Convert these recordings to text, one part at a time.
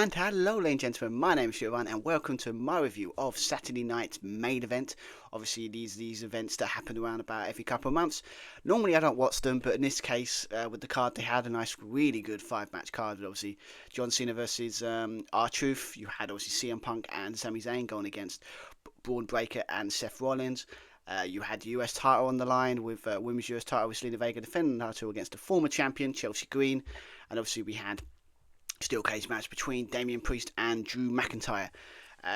And hello, ladies and gentlemen, my name is Siobhan, and welcome to my review of Saturday night's main event. Obviously, these events that happen around about every couple of months. Normally, I don't watch them, but in this case, with the card, they had a nice, really good five-match card. Obviously, John Cena versus R-Truth. You had obviously CM Punk and Sami Zayn going against Braun Breaker and Seth Rollins. You had the US title on the line with Women's US title with Zelina Vega defending the title against the former champion Chelsea Green, and obviously we had steel cage match between Damian Priest and Drew McIntyre.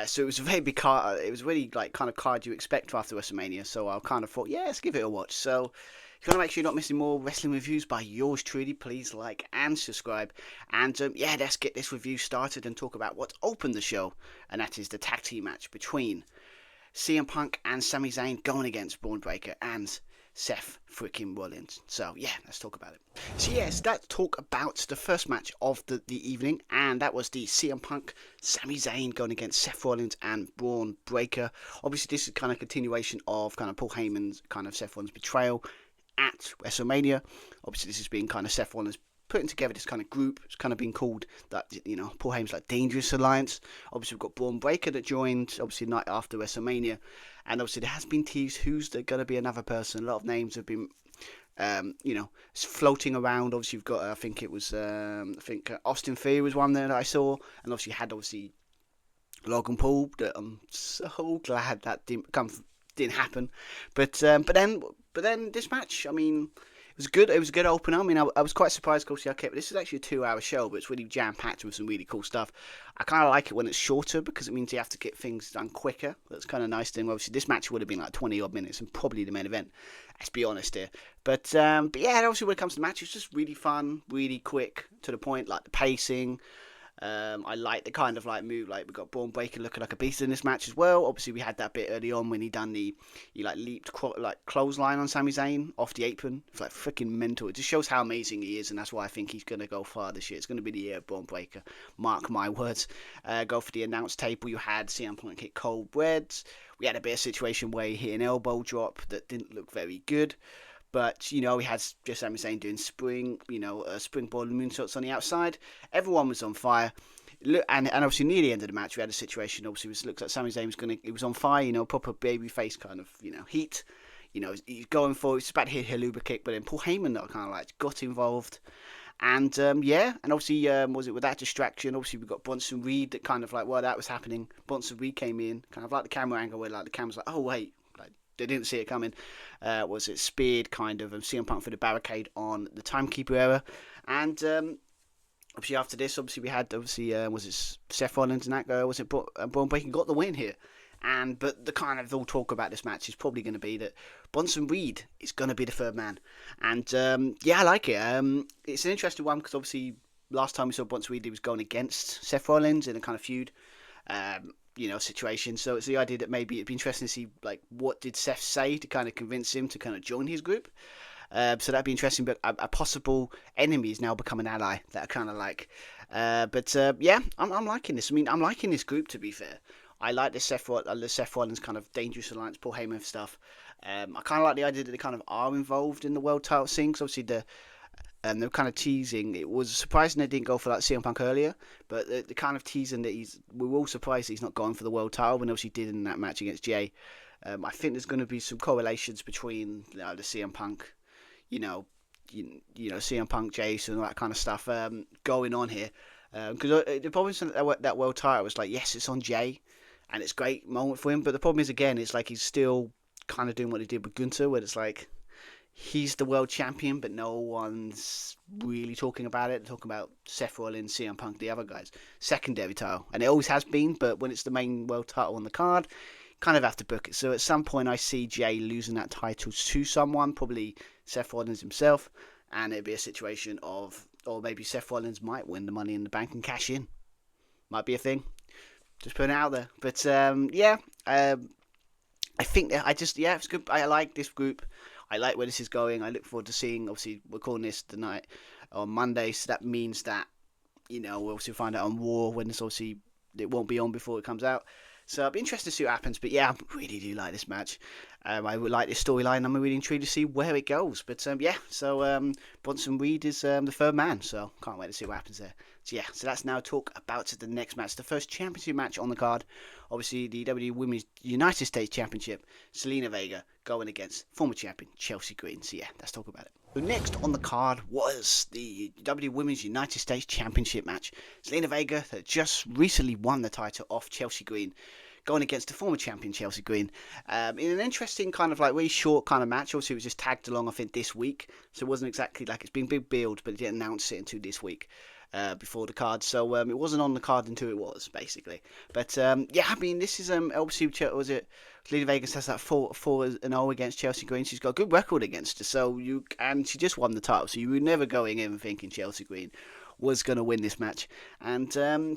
So it was a very big card. It was really like kind of card you expect after WrestleMania. So I kind of thought, yeah, let's give it a watch. So if you want to make sure you're not missing more wrestling reviews by yours truly, please like and subscribe. And yeah, let's get this review started and talk about what opened the show, and that is the tag team match between CM Punk and Sami Zayn going against Braun Breaker and Seth freaking Rollins. So yeah, let's talk about it. So yes, let's talk about the first match of the evening, and that was the CM Punk Sami Zayn going against Seth Rollins and Braun Breaker. Obviously, this is kind of continuation of kind of Paul Heyman's kind of Seth Rollins betrayal at WrestleMania. Obviously, this has been kind of Seth Rollins putting together this kind of group. It's kind of been called that, you know, Paul Heyman's like Dangerous Alliance. Obviously, we've got Braun Breaker that joined, obviously, the night after WrestleMania. And obviously, there has been teased who's going to be another person. A lot of names have been, you know, floating around. Obviously, you've got, I think it was, Austin Theory was one there that I saw. And obviously, you had, obviously, Logan Paul. That I'm so glad that didn't happen. But then this match, I mean, it was good. It was a good opener. I mean, I was quite surprised. Of course, okay, but this is actually a 2-hour show, but it's really jam-packed with some really cool stuff. I kind of like it when it's shorter because it means you have to get things done quicker. That's kind of nice thing. Obviously, this match would have been like 20-odd minutes and probably the main event. Let's be honest here. But yeah, obviously when it comes to the match, it's just really fun, really quick, to the point, like the pacing. I like the kind of like move, like we got Braun Breaker looking like a beast in this match as well. Obviously, we had that bit early on when he leaped like clothesline on Sami Zayn off the apron. It's like freaking mental. It just shows how amazing he is, and that's why I think he's gonna go far this year. It's gonna be the year of Braun Breaker. Mark my words. Go for the announce table. You had CM Punk hit cold breads. We had a bit of situation where he hit an elbow drop that didn't look very good. But, you know, we had just Sami Zayn doing springboard moonsaults on the outside. Everyone was on fire. And obviously near the end of the match, we had a situation, obviously, it looks like Sami Zayn was on fire, you know, proper baby face kind of, you know, heat. You know, he's going for it. He's about to hit a Haluba kick, but then Paul Heyman kind of like got involved. And yeah, and obviously, was it with that distraction? Obviously, we got Bronson Reed that kind of like, while that was happening, Bronson Reed came in, kind of like the camera angle where like the camera's like, oh, wait. They didn't see it coming. Was it speared kind of CM Punk for the barricade on the timekeeper era, and obviously after this, obviously we had was it Seth Rollins and that guy? Was it Braun Breaker got the win here? But the kind of all talk about this match is probably going to be that Bronson Reed is going to be the third man, and yeah, I like it. It's an interesting one because obviously last time we saw Bronson Reed, he was going against Seth Rollins in a kind of feud. You know, situation. So it's the idea that maybe it'd be interesting to see like what did Seth say to kind of convince him to kind of join his group. So that'd be interesting. But a possible enemy has now become an ally that I kind of like. Yeah, I'm liking this. I mean, I'm liking this group, to be fair. I like the Seth Rollins kind of Dangerous Alliance, Paul Heyman stuff. I kind of like the idea that they kind of are involved in the world title scene. Cause obviously they were kind of teasing. It was surprising they didn't go for like CM Punk earlier, but the kind of teasing that we were all surprised that he's not going for the world title when obviously did in that match against Jey. I think there's going to be some correlations between the CM Punk, you know, CM Punk, Jey Uso and all that kind of stuff going on here. Because the problem is that world title was like, yes, it's on Jey, and it's a great moment for him, but the problem is again, it's like he's still kind of doing what he did with Gunther, where it's like, he's the world champion, but no one's really talking about it. They're talking about Seth Rollins, CM Punk, the other guys. Secondary title. And it always has been, but when it's the main world title on the card, kind of have to book it. So at some point I see Jey losing that title to someone, probably Seth Rollins himself, and it'd be a situation of, or maybe Seth Rollins might win the Money in the Bank and cash in. Might be a thing. Just putting it out there. But yeah, I think that it's good. I like this group. I like where this is going. I look forward to seeing, obviously, we're calling this the night on Monday, so that means that, you know, we'll obviously find out on Raw when this obviously, it won't be on before it comes out. So it'll be interesting to see what happens. But yeah, I really do like this match. I would like this storyline. I'm really intrigued to see where it goes. But yeah, so Bronson Reed is the third man, so can't wait to see what happens there. So yeah, so let's now talk about the next match, the first championship match on the card. Obviously, the WWE Women's United States Championship, Zelina Vega going against former champion Chelsea Green. So yeah, let's talk about it. So next on the card was the WWE Women's United States Championship match. Zelina Vega had just recently won the title off Chelsea Green, going against the former champion Chelsea Green, in an interesting kind of like really short kind of match. Obviously, it was just tagged along, I think, this week, so it wasn't exactly like it's been big build, but it didn't announce it until this week. Before the card, so it wasn't on the card until it was, basically. But yeah, I mean, this is obviously, was it Zelina Vega has that 4-0 against Chelsea Green. She's got a good record against her, and she just won the title, so you were never going in thinking Chelsea Green was going to win this match. And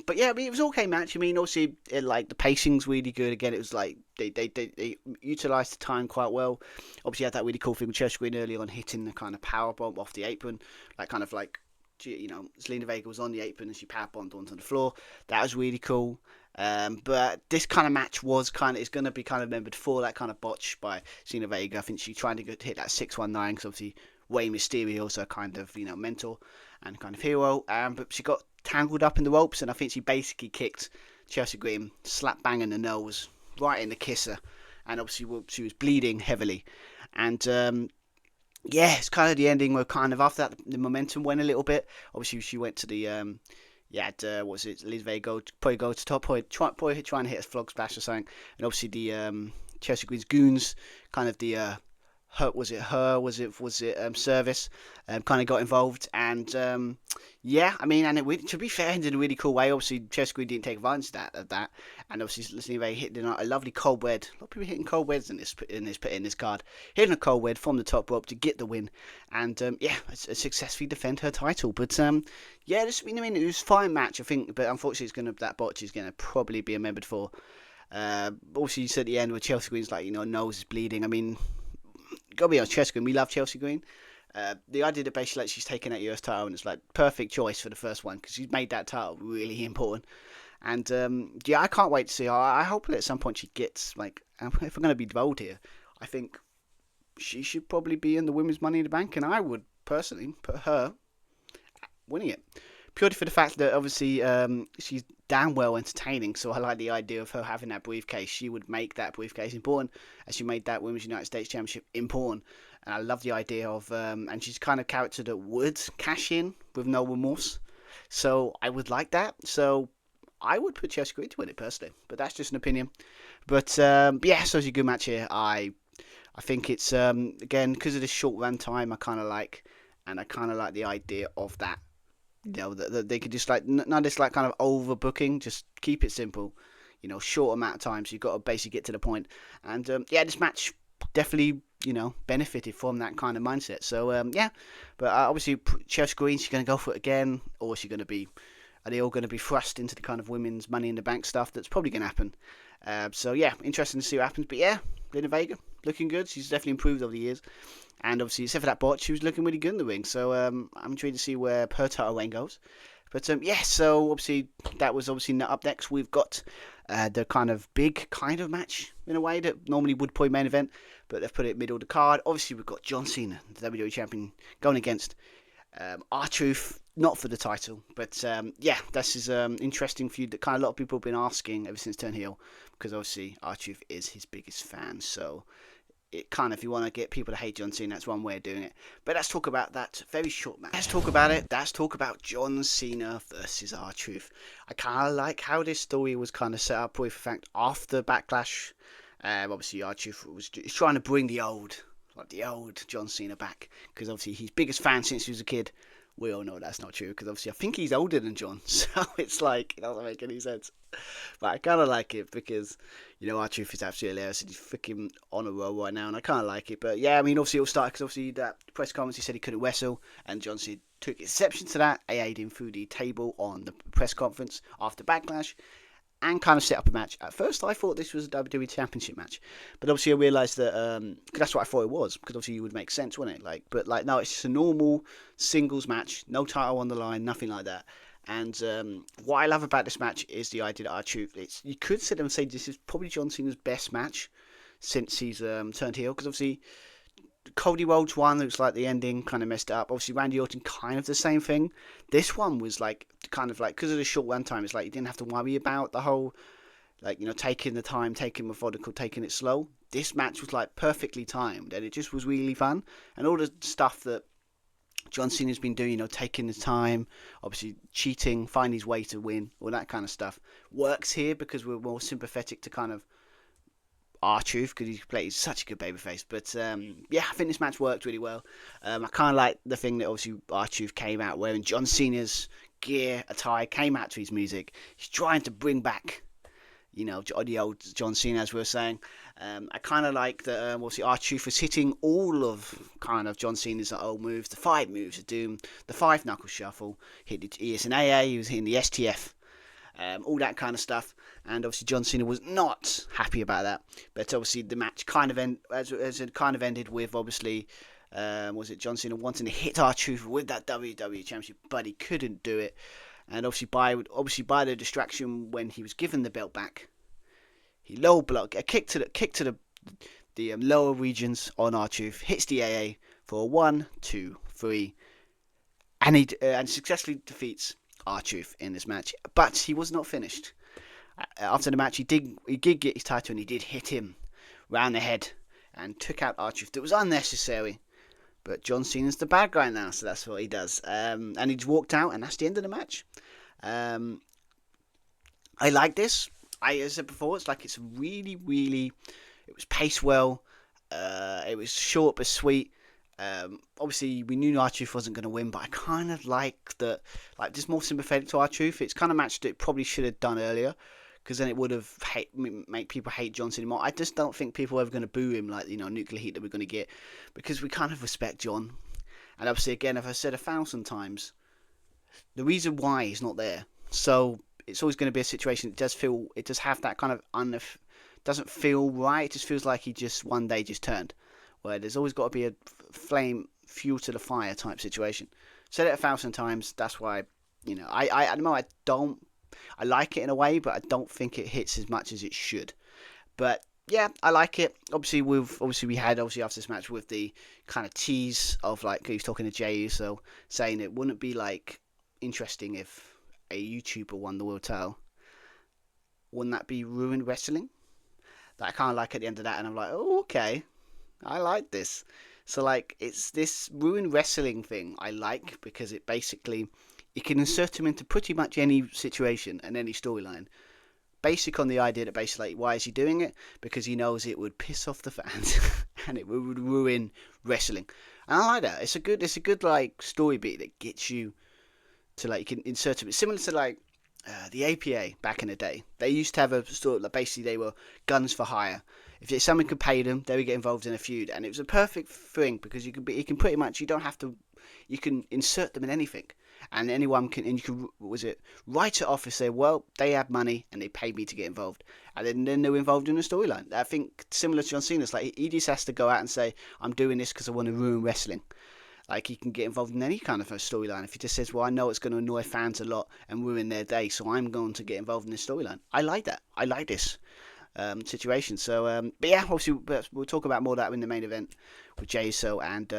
but yeah, I mean, it was an okay match. I mean, obviously, like the pacing's really good. Again, it was like they utilised the time quite well. Obviously, had that really cool thing with Chelsea Green early on, hitting the kind of power bomb off the apron, like kind of like, you know, Zelina Vega was on the apron and she power bombed onto the floor. That was really cool. But this kind of match is going to be kind of remembered for that kind of botch by Zelina Vega. I think she tried to hit that 619 because obviously Rey Mysterio is a kind of, you know, mentor and kind of hero. But she got tangled up in the ropes, and I think she basically kicked Chelsea Green slap bang in the nose, right in the kisser, and obviously she was bleeding heavily. And yeah, it's kind of the ending where kind of after that the momentum went a little bit. Obviously, she went to the what was it? Liz Vega probably go to top, probably trying to hit a frog splash or something, and obviously the Chelsea Green's goons, kind of the service, kind of got involved, and yeah, I mean, and to be fair, in a really cool way. Obviously, Chelsea Green didn't take advantage of that, and obviously, listening very hitting a lovely cold red. A lot of people hitting cold reds in this card, hitting a cold red from the top rope to get the win, and yeah, successfully defend her title. But yeah, I mean, it was a fine match, I think, but unfortunately, that botch is gonna probably be remembered for. Also, you said at the end where Chelsea Green's like, you know, nose is bleeding. I mean, gotta be honest, Chelsea Green, we love Chelsea Green. The idea that basically like she's taken that US title, and it's like perfect choice for the first one because she's made that title really important. And yeah, I can't wait to see her. I hope that at some point she gets, like, if we're going to be bold here, I think she should probably be in the Women's Money in the Bank, and I would personally put her winning it. Purely for the fact that obviously she's damn well entertaining, so I like the idea of her having that briefcase. She would make that briefcase important, as she made that Women's United States Championship important. And I love the idea of, and she's kind of character that would cash in with no remorse. So I would like that. So I would put Chelsea Green to win it personally, but that's just an opinion. But yeah, so it's a good match here. I think it's again because of the short run time. I kind of like the idea of that. You know, that they could just like not this like kind of overbooking. Just keep it simple. You know, short amount of time, so you've got to basically get to the point. And yeah, this match definitely, you know, benefited from that kind of mindset. So yeah, but obviously Chelsea Green, she's going to go for it again, or is she going to be? Are they all going to be thrust into the kind of women's Money in the Bank stuff? That's probably going to happen. So yeah, interesting to see what happens. But yeah, Zelina Vega looking good. She's definitely improved over the years. And obviously, except for that botch, she was looking really good in the ring. So I'm intrigued to see where her title reign goes. But yeah, so obviously that was obviously up next. We've got the kind of big kind of match in a way that normally would play main event, but they've put it middle of the card. Obviously, we've got John Cena, the WWE champion, going against R-Truth, not for the title, but yeah, this is interesting feud that kind of a lot of people have been asking ever since Turn Heel, because obviously R-Truth is his biggest fan. So it kind of, if you want to get people to hate John Cena, that's one way of doing it. But let's talk about that very short match. Let's talk about it. Let's talk about John Cena versus R-Truth. I kind of like how this story was kind of set up, for fact, after Backlash. Obviously, R-Truth was trying to bring the old John Cena back, because obviously he's biggest fan since he was a kid. We all know that's not true, because obviously I think he's older than John, so it's like, it doesn't make any sense. But I kind of like it because, you know, R-Truth is absolutely hilarious, and he's freaking on a roll right now, and I kind of like it. But yeah, I mean, obviously it all started because obviously that press conference, he said he couldn't wrestle, and John Cena took exception to that, AA'd him through the table on the press conference after Backlash, and kind of set up a match. At first, I thought this was a WWE Championship match, but obviously I realised that cause that's what I thought it was, because obviously it would make sense, wouldn't it? Like, but like, no, it's just a normal singles match, no title on the line, nothing like that. And what I love about this match is the idea that R-Truth, you could sit there and say this is probably John Cena's best match since he's turned heel, because obviously Cody Rhodes one looks like the ending kind of messed up. Obviously Randy Orton kind of the same thing. This one was like kind of like, because of the short runtime, it's like you didn't have to worry about the whole, like, you know, taking the time, taking methodical, taking it slow. This match was like perfectly timed, and it just was really fun. And all the stuff that John Cena's been doing, you know, taking his time, obviously cheating, finding his way to win, all that kind of stuff, works here because we're more sympathetic to kind of R-Truth, because he's such a good babyface. But yeah, I think this match worked really well. I kind of like the thing that obviously R-Truth came out wearing John Cena's gear, attire, came out to his music. He's trying to bring back, you know, the old John Cena, as we were saying. I kind of like that obviously R-Truth was hitting all of kind of John Cena's old moves, the 5 moves of Doom, the 5 knuckle shuffle, hit the ESNAA, he was hitting the STF, all that kind of stuff. And obviously John Cena was not happy about that. But obviously the match kind of ended with obviously was it John Cena wanting to hit R-Truth with that WWE Championship, but he couldn't do it. And obviously by the distraction when he was given the belt back, he low block a kick to the lower regions on R-Truth, hits the AA for a 1, 2, 3, and he successfully defeats R-Truth in this match. But he was not finished. After the match, he did get his title, and he did hit him round the head and took out R-Truth. It was unnecessary, but John Cena's the bad guy now, so that's what he does. And he just walked out, and that's the end of the match. I like this. As I said before, it's like it's really, really. It was paced well. It was short but sweet. Obviously, we knew R-Truth wasn't going to win, but I kind of like that. Like, just more sympathetic to R-Truth. It's kind of match that it probably should have done earlier, because then it would have make people hate John Cena more. I just don't think people are ever going to boo him like, you know, nuclear heat that we're going to get, because we kind of respect John. And obviously, again, as I've said 1,000 times, the reason why he's not there. So it's always going to be a situation. It does have that kind of doesn't feel right. It just feels like he just one day just turned. Where there's always got to be a fuel to the fire type situation. Said it 1,000 times. That's why, you know, I don't know. I like it in a way, but I don't think it hits as much as it should. But yeah, I like it. Obviously we had after this match with the kind of tease of like he was talking to Jey Uso, saying it wouldn't be like interesting if a YouTuber won the world title. Wouldn't that be ruined wrestling? That I kind of like at the end of that, and I'm like, oh, okay, I like this. So like, it's this ruined wrestling thing I like, because it basically, you can insert him into pretty much any situation and any storyline. Basic on the idea that basically, like, why is he doing it? Because he knows it would piss off the fans and it would ruin wrestling. And I like that. It's a good like story beat that gets you to, like, you can insert him. It's similar to like the APA back in the day. They used to have a story, like, basically they were guns for hire. If someone could pay them, they would get involved in a feud, and it was a perfect thing because you can pretty much, you don't have to, you can insert them in anything, and anyone can, and you can, write it off and say, well, they have money and they paid me to get involved, and then they're involved in a storyline. I think similar to John Cena's, like, he just has to go out and say, I'm doing this because I want to ruin wrestling. Like, he can get involved in any kind of a storyline. If he just says, well, I know it's going to annoy fans a lot and ruin their day, so I'm going to get involved in this storyline. I like that. I like this situation. So, but yeah, obviously, we'll talk about more of that in the main event with Jey Uso and,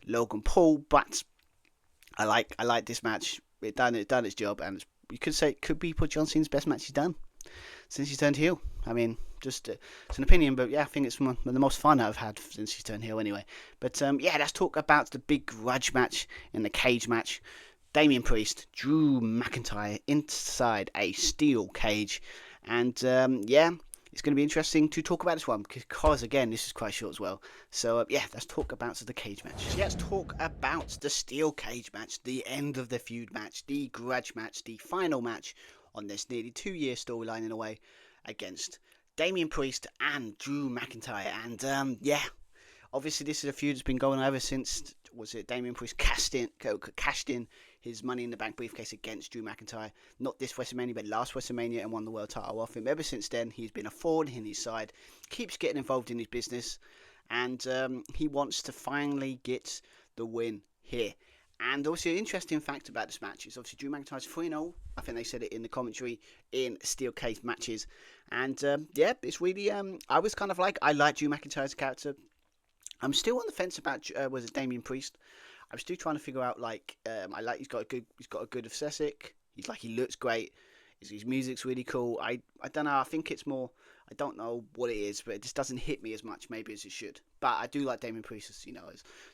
Logan Paul. But I like this match. It done its job, and you could say it could be John Cena's best match he's done since he's turned heel. I mean, just it's an opinion, but yeah, I think it's one of the most fun I've had since he's turned heel anyway. But yeah, let's talk about the big grudge match in the cage match. Damian Priest, Drew McIntyre inside a steel cage. And yeah, it's going to be interesting to talk about this one because, again, this is quite short as well. So yeah, let's talk about the cage match. So, let's talk about the steel cage match, the end of the feud match, the grudge match, the final match on this nearly 2-year storyline in a way against Damian Priest and Drew McIntyre. And yeah, obviously this is a feud that's been going on ever since, Damian Priest cashed in his Money in the Bank briefcase against Drew McIntyre. Not this WrestleMania, but last WrestleMania, and won the world title off him. Ever since then, he's been a thorn in his side, keeps getting involved in his business, and he wants to finally get the win here. And also, an interesting fact about this match is obviously Drew McIntyre's 3-0. I think they said it in the commentary in steel cage matches. And yeah, it's really. I was kind of like, I like Drew McIntyre's character. I'm still on the fence about was it Damian Priest. I'm still trying to figure out like I like he's got a good aesthetic. He looks great. His music's really cool. I don't know. I think it's more. I don't know what it is, but it just doesn't hit me as much maybe as it should. But I do like Damian Priest. It's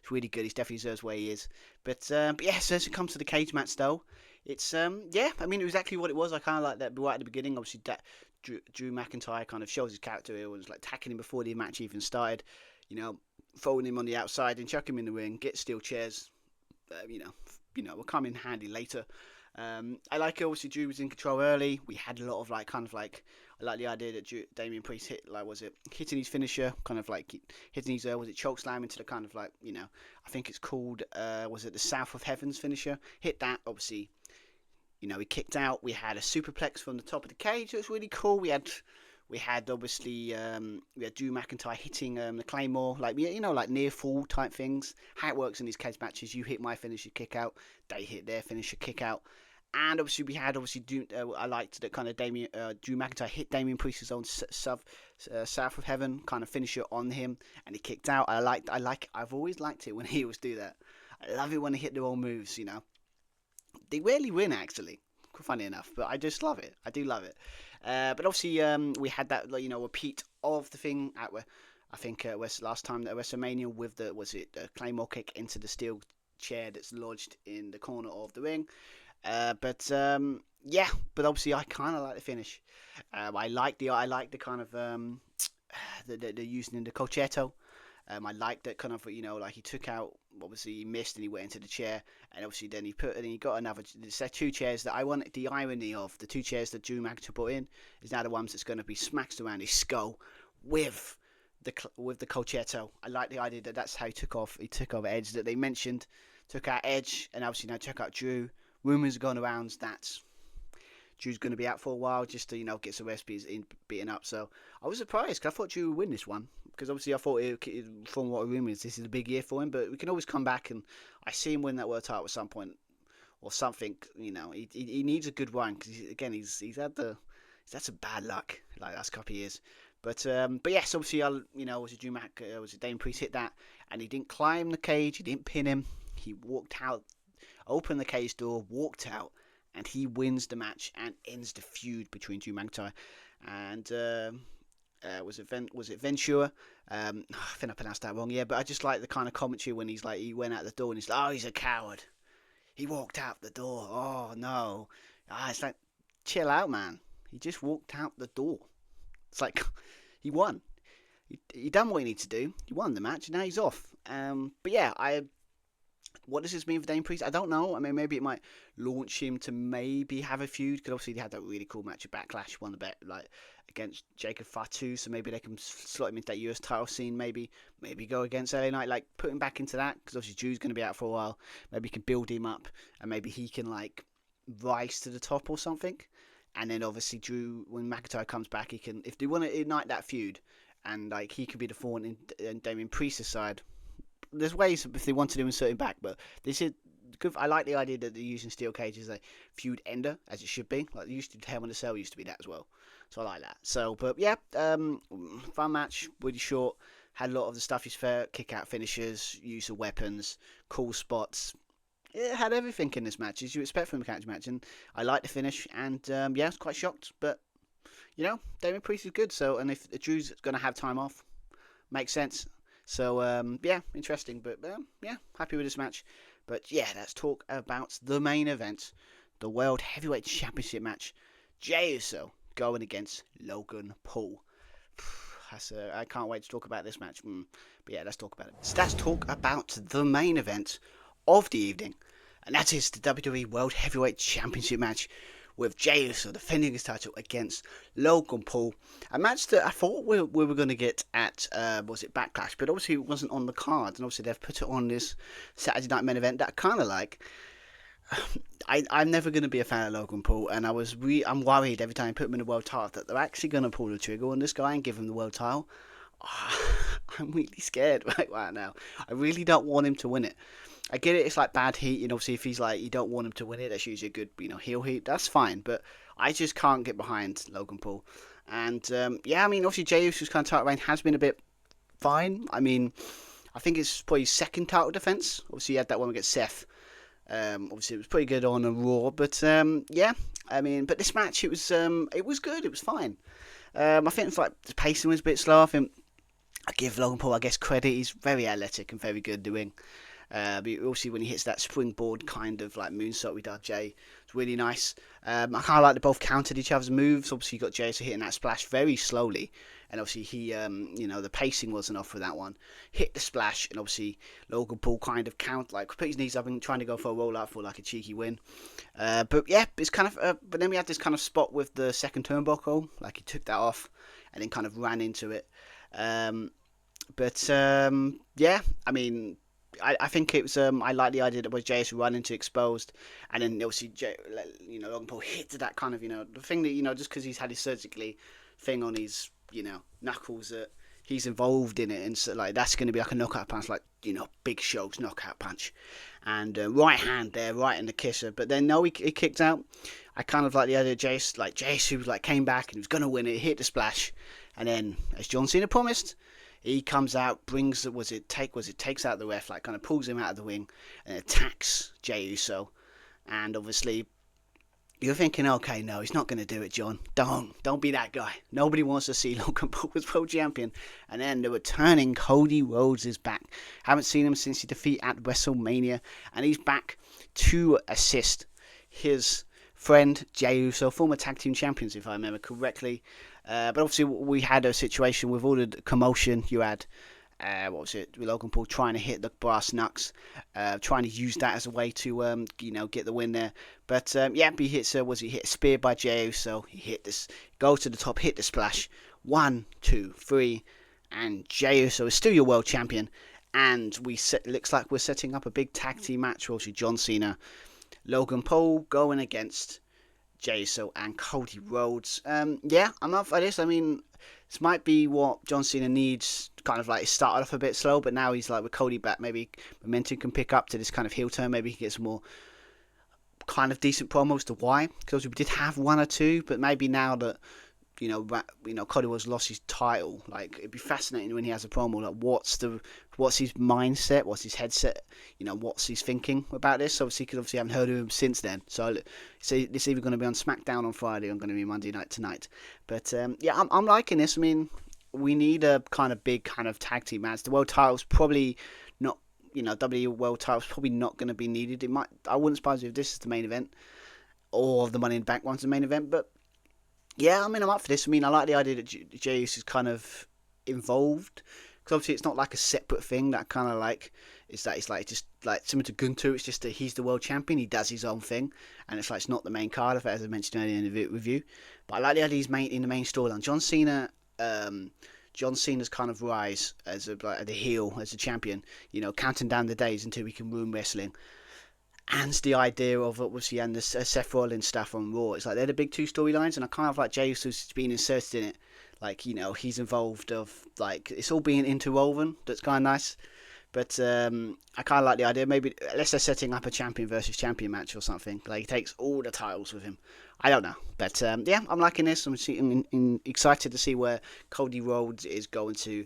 really good. He definitely deserves where he is. But yeah, so as it comes to the cage match though, it's yeah. I mean, it was exactly what it was. I kind of like that right at the beginning. Obviously, Drew McIntyre kind of shows his character. It was like attacking him before the match even started. Throwing him on the outside and chuck him in the ring. Get steel chairs. Will come in handy later. I like it. Obviously, Drew was in control early. We had a lot of I like the idea that Damian Priest hitting his finisher, kind of like hitting his choke slam into the kind of I think it's called was it the South of Heaven's finisher? Hit that, obviously. He kicked out. We had a superplex from the top of the cage. It was really cool. We had obviously Drew McIntyre hitting the Claymore, like near fall type things. How it works in these cage matches: you hit my finisher, kick out. They hit their finisher, kick out. And obviously we had I liked that kind of Drew McIntyre hit Damian Priest's own South of Heaven kind of finisher on him, and he kicked out. I've always liked it when he always do that. I love it when they hit their own moves. They rarely win actually. Funny enough, but I just love it. I do love it. But obviously, we had that repeat of the thing I think last time at WrestleMania with the Claymore kick into the steel chair that's lodged in the corner of the ring. But obviously I kind of like the finish. I like the kind of the using in the Concerto. I like that kind of he took out, obviously he missed and he went into the chair, and obviously then he got another set two chairs that I want. The irony of the two chairs that Drew McIntyre put in is now the ones that's going to be smacked around his skull with the Concerto. I like the idea that that's how he took off Edge, that they mentioned, took out Edge, and obviously now took out Drew. Rumours are going around that Drew's going to be out for a while just to get some rest beaten up. So I was surprised because I thought Drew would win this one, because obviously I thought from what rumours this is a big year for him, but we can always come back and I see him win that world title at some point or something. He needs a good run because he's had some bad luck like last couple of years. But yes, obviously was it Damian Priest hit that, and he didn't climb the cage, he didn't pin him, he walked out, opened the cage door, walked out, and he wins the match and ends the feud between Drew McIntyre and was it Ventura? I think I pronounced that wrong. Yeah, but I just like the kind of commentary when he's like, he went out the door and he's like, oh, he's a coward. He walked out the door. Oh no. It's like, chill out, man. He just walked out the door. It's like he won. He done what he needed to do. He won the match. And now he's off. But yeah, what does this mean for Damian Priest? I don't know. I mean, maybe it might launch him to maybe have a feud, because obviously they had that really cool match at Backlash, won the bet against Jacob Fatu, so maybe they can slot him into that US title scene. Maybe go against LA Knight, put him back into that, because obviously Drew's going to be out for a while. Maybe you can build him up, and maybe he can rise to the top or something. And then obviously Drew, when McIntyre comes back, he can, if they want to ignite that feud, and he could be the thorn in Damian Priest's side. There's ways if they want to insert him back, but this is good. I like the idea that they're using steel cage as a feud ender, as it should be. Like used to, Hell in a Cell used to be that as well. So I like that. So, but yeah, fun match, really short. Had a lot of the stuff is fair. Kick out finishes, use of weapons, cool spots. It had everything in this match, as you expect from a catch match, and I like the finish. And I was quite shocked, but Damian Priest is good. So, and if Drew's going to have time off, makes sense. So, interesting, but happy with this match. But yeah, let's talk about the main event, the World Heavyweight Championship match. Jey Uso going against Logan Paul. I can't wait to talk about this match. But yeah, let's talk about it. So let's talk about the main event of the evening, and that is the WWE World Heavyweight Championship match, with Jey Uso defending his title against Logan Paul. A match that I thought we were going to get at, Backlash, but obviously it wasn't on the card, and obviously they've put it on this Saturday night main event that I kind of like. I'm never going to be a fan of Logan Paul, and I'm worried every time I put him in the world title that they're actually going to pull the trigger on this guy and give him the world title. I'm really scared right now. I really don't want him to win it. I get it. It's like bad heat, obviously if he's like you don't want him to win it, that's usually a good heel heat. That's fine, but I just can't get behind Logan Paul. And yeah, I mean obviously Jey Uso's kind of title reign has been a bit fine. I mean, I think it's probably his second title defense. Obviously he had that one against Seth. Obviously it was pretty good on a Raw, but yeah, I mean, but this match it was good. It was fine. I think it's like the pacing was a bit slow. I think I give Logan Paul, I guess, credit. He's very athletic and very good doing. But obviously when he hits that springboard kind of like moonsault with Jey, it's really nice. I kind of like they both countered each other's moves. Obviously you got Jey hitting that splash very slowly, and obviously he, the pacing wasn't off for that one. Hit the splash, and obviously Logan Paul kind of put his knees up and trying to go for a roll up for like a cheeky win. But yeah, it's kind of. But then we had this kind of spot with the second turnbuckle, like he took that off, and then kind of ran into it. Yeah, I mean. I think it was. I like the idea that was Jey running to exposed, and then obviously Logan Paul hit that kind of the thing that just because he's had his surgically thing on his knuckles that he's involved in it, and so like that's going to be like a knockout punch, like Big Show's knockout punch, and right hand there, right in the kisser. But then no, he kicked out. I kind of like the idea of Jey who came back and he was going to win it, hit the splash, and then as John Cena promised. He comes out, takes out the ref, like kind of pulls him out of the ring and attacks Jey Uso. And obviously, you're thinking, okay, no, he's not going to do it, John. Don't be that guy. Nobody wants to see Logan Paul as world champion. And then the returning Cody Rhodes is back. Haven't seen him since his defeat at WrestleMania. And he's back to assist his friend Jey Uso, former tag team champions, if I remember correctly. But obviously we had a situation with all the commotion. You had Logan Paul trying to hit the brass knucks, trying to use that as a way to get the win there. But yeah, he hits he hit a spear by Jey Uso. He hit this, go to the top, hit the splash. 1, 2, 3, and Jey Uso is still your world champion. And looks like we're setting up a big tag team match. Obviously John Cena, Logan Paul going against Jey Uso and Cody Rhodes. Yeah, I'm up for this. I mean, this might be what John Cena needs. Kind of like it started off a bit slow, but now he's like with Cody back. Maybe momentum can pick up to this kind of heel turn. Maybe he can get some more kind of decent promos to why. Because we did have one or two, but maybe now that Cody Rhodes lost his title, like it'd be fascinating when he has a promo. Like what's his mindset, what's his headset, what's his thinking about this. Obviously, because I haven't heard of him since then. So it's either going to be on SmackDown on Friday or going to be Monday night tonight. But yeah, I'm liking this. I mean, we need a kind of big kind of tag team match. The world title's probably not, WWE world title's probably not going to be needed. I wouldn't surprise you if this is the main event or the Money in the Bank one's the main event, but. Yeah, I mean, I'm up for this. I mean, I like the idea that Jey Uso is kind of involved. Because obviously it's not like a separate thing that kind of like... It's like just like similar to Gunter. It's just that he's the world champion. He does his own thing. And it's like it's not the main card, as I mentioned earlier in the review. But I like the idea he's in the main storyline. John Cena's kind of rise as the heel, as a champion. Counting down the days until we can ruin wrestling. And the idea of obviously and the Seth Rollins stuff on Raw. It's like they're the big two storylines, and I kind of like Jey Uso's being inserted in it. Like he's involved of like it's all being interwoven. That's kind of nice. But I kind of like the idea. Maybe unless they're setting up a champion versus champion match or something. Like he takes all the titles with him. I don't know, but yeah, I'm liking this. I'm excited to see where Cody Rhodes is going to.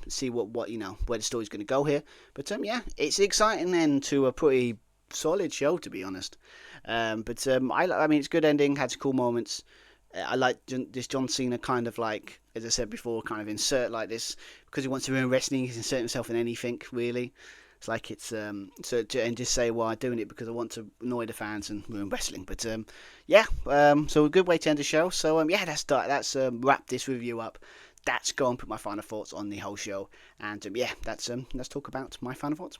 See what where the story's going to go here. But yeah, it's an exciting end to a pretty solid show, to be honest. I mean, it's a good ending, had some cool moments. I like this John Cena kind of like, as I said before, kind of insert like this because he wants to ruin wrestling. He's inserting himself in anything really. It's like it's and just say, well, I'm doing it because I want to annoy the fans and ruin wrestling. But yeah, so a good way to end the show. So yeah, that's wrap this review up. That's go and put my final thoughts on the whole show, and yeah, that's let's talk about my final thoughts.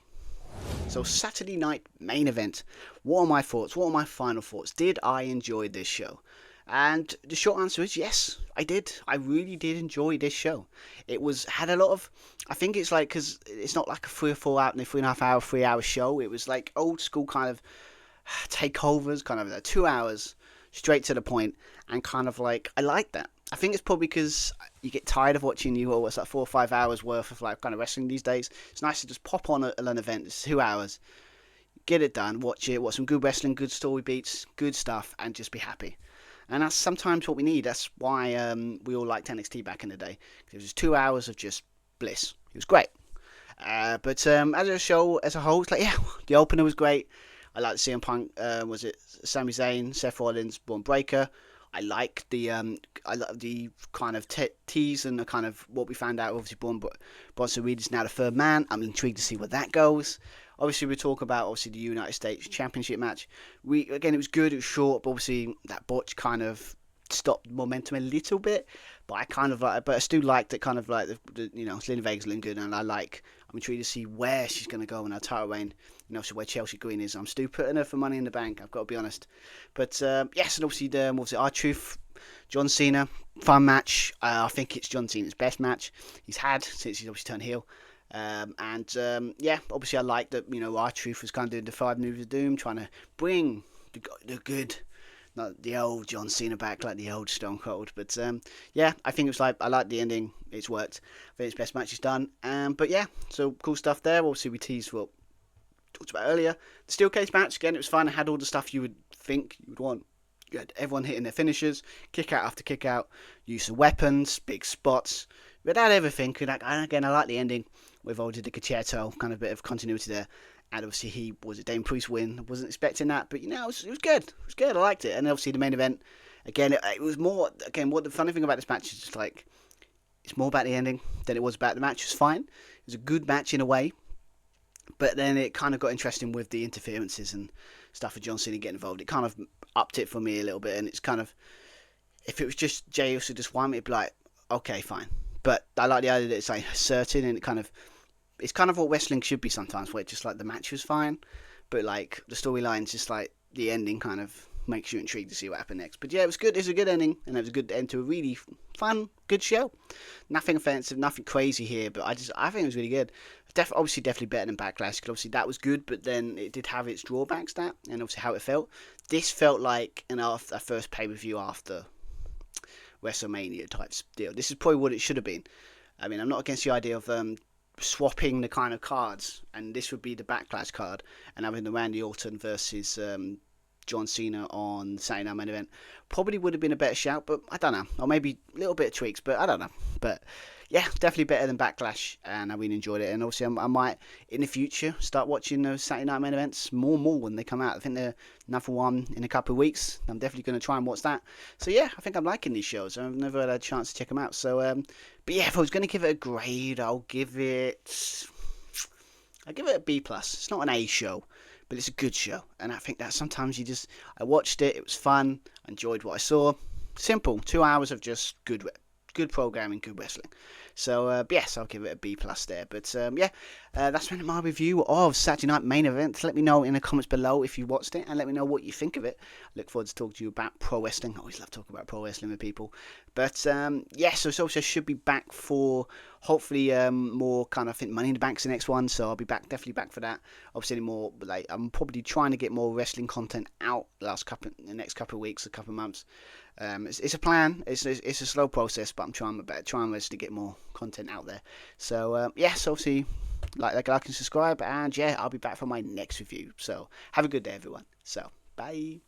So Saturday night main event. What are my thoughts? What are my final thoughts? Did I enjoy this show? And the short answer is yes, I did. I really did enjoy this show. It had a lot of, I think it's like, because it's not like a 3 or 4 hour, 3.5 hour, 3 hour show. It was like old school kind of takeovers, kind of 2 hours, straight to the point, and kind of like, I like that. I think it's probably because you get tired of watching what's like 4 or 5 hours worth of like kind of wrestling these days. It's nice to just pop on an event. It's 2 hours, get it done, watch it, watch some good wrestling, good story beats, good stuff, and just be happy. And that's sometimes what we need. That's why we all liked NXT back in the day. It was 2 hours of just bliss. It was great. But as a show as a whole, it's like, yeah, the opener was great. I like CM Punk. Was it Sami Zayn, Seth Rollins, Braun Breaker? I like the kind of tease and the kind of what we found out. Obviously, Bronson Reed is now the third man. I'm intrigued to see where that goes. Obviously, we talk about obviously the United States Championship match. It was good. It was short, but obviously that botch kind of stopped momentum a little bit. But I still liked it. Kind of like Zelina Vega's looking good, and I'm intrigued to see where she's going to go in her title reign. So where Chelsea Green is, I'm still putting her for Money in the Bank. I've got to be honest. But yes, and obviously R-Truth, John Cena, fun match. I think it's John Cena's best match he's had since he's obviously turned heel. Obviously I like that. R-Truth was kind of doing the 5 moves of doom, trying to bring the good, not the old John Cena back like the old Stone Cold. But I think it was like, I like the ending. It's worked. I think it's best match he's done. So cool stuff there. Obviously we teased what talked about earlier. The steel cage match, again, it was fun. It had all the stuff you would think you would want. You had everyone hitting their finishers, kick out after kick out, use of weapons, big spots. But that everything. And again, I like the ending with all the concerto, kind of bit of continuity there. And obviously Damian Priest win. I wasn't expecting that, but it was good. It was good. I liked it. And obviously the main event, again, it was more. Again, what the funny thing about this match is just like it's more about the ending than it was about the match. It was fine. It was a good match in a way. But then it kind of got interesting with the interferences and stuff with John Cena getting involved. It kind of upped it for me a little bit. And it's kind of, if it was just Jey Uso just won, it'd be like, okay, fine. But I like the idea that it's like certain, and it's kind of what wrestling should be sometimes, where it's just like the match was fine, but like the storyline's just like the ending kind of makes you intrigued to see what happened next. But yeah, it was good. It was a good ending, and it was a good end to a really fun, good show. Nothing offensive, nothing crazy here, but I think it was really good. Definitely better than Backlash, because obviously that was good, but then it did have its drawbacks, and obviously how it felt. This felt like a first pay-per-view after WrestleMania type deal. This is probably what it should have been. I mean, I'm not against the idea of swapping the kind of cards, and this would be the Backlash card, and having the Randy Orton versus John Cena on Saturday Night Main Event probably would have been a better shout, but I don't know. Or maybe a little bit of tweaks, but I don't know. But yeah, definitely better than Backlash, and I really enjoyed it. And obviously, I might in the future start watching those Saturday Night Main Events more when they come out. I think they're another one in a couple of weeks. I'm definitely going to try and watch that. So yeah, I think I'm liking these shows. I've never had a chance to check them out. So, but yeah, if I was going to give it a grade, I'll give it a B+. It's not an A show, but it's a good show. And I think that sometimes I watched it. It was fun. I enjoyed what I saw. Simple. 2 hours of just good programming, good wrestling. So yes, I'll give it a B+ there. But that's been my review of Saturday Night Main Event. Let me know in the comments below if you watched it, and let me know what you think of it. I look forward to talking to you about pro wrestling. I always love talking about pro wrestling with people. But so also should be back for hopefully more kind of, I think Money in the Bank's the next one, so I'll be definitely back for that. Obviously more, like, I'm probably trying to get more wrestling content out the next couple of weeks, a couple of months. It's a plan. It's a slow process, but I'm trying to get more content out there. So so obviously like and subscribe, and yeah, I'll be back for my next review. So have a good day, everyone. So bye.